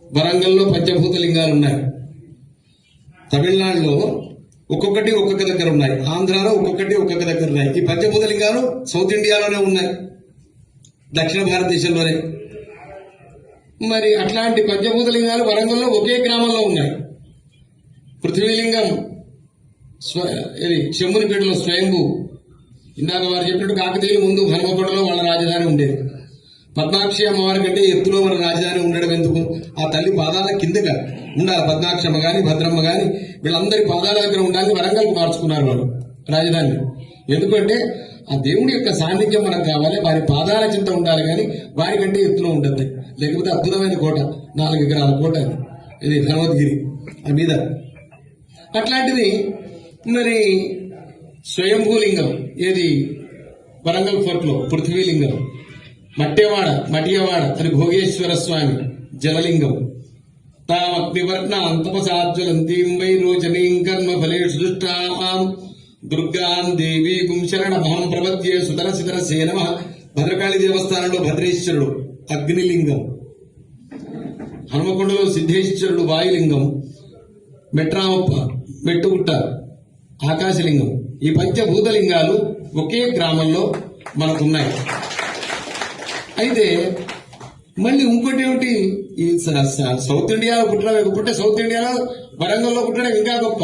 వరంగల్లో పంచభూత లింగాలు ఉన్నాయి. తమిళనాడులో ఒక్కొక్కటి ఒక్కొక్క దగ్గర ఉన్నాయి. ఆంధ్రాలో ఒక్కొక్కటి ఒక్కొక్క దగ్గర ఉన్నాయి. ఈ పంచభూత లింగాలు సౌత్ ఇండియాలోనే ఉన్నాయి, దక్షిణ భారతదేశంలోనే. మరి అట్లాంటి పంచభూత లింగాలు వరంగల్లో ఒకే గ్రామంలో ఉన్నాయి. పృథ్వీలింగం ఇది చెమ్మునిపేటలో స్వయంభూ. ఇందాక వారు చెప్పినట్టు కాకతీయుల ముందు హనుమకొండలో వాళ్ళ రాజధాని ఉండేది. పద్మాక్షి అమ్మవారి కంటే ఎత్తులో మన రాజధాని ఉండడం ఎందుకు? ఆ తల్లి పాదాల కిందగా ఉండాలి. పద్మాక్షమ్మ గాని భద్రమ్మ గాని వీళ్ళందరి పాదాల దగ్గర ఉండాలని వరంగల్కి మార్చుకున్నారు వాళ్ళు రాజధాని. ఎందుకంటే ఆ దేవుడి యొక్క సాన్నిధ్యం మనకు కావాలి, వారి పాదాల చింత ఉండాలి, కానీ వారికంటే ఎత్తులో ఉండద్దు. లేకపోతే అద్భుతమైన కోట, 4 ఎకరాల కోట ఇది హనుమద్గిరి ఆ మీద. అట్లాంటిది మరి స్వయంభూలింగం ఏది వరంగల్ ఫోర్ట్ లో పృథ్వీలింగం. మటియవాడ అని భోగేశ్వర స్వామి జలలింగం. తామగ్నివర్ణ అంతపసాజ్వలంతీం వై రోచనీం కర్మ ఫలేషు దుష్టాం దుర్గాం దేవీకుం శరణమహం ప్రపద్యే సుతరసితరసే నమః. భద్రకాళి దేవస్థానంలో భద్రేశ్వరుడు అగ్నిలింగం, హనుమకొండలో సిద్ధేశ్వరుడు వాయులింగం, మెట్రామప్ప మెట్టుగుట్ట ఆకాశలింగం. ఈ పంచభూతలింగాలు ఒకే గ్రామంలో మనకున్నాయి. అయితే మళ్ళీ ఇంకోటి ఏమిటి, ఈ సౌత్ ఇండియాలో పుట్టడం, సౌత్ ఇండియాలో వరంగల్లో పుట్టడం ఇంకా గొప్ప.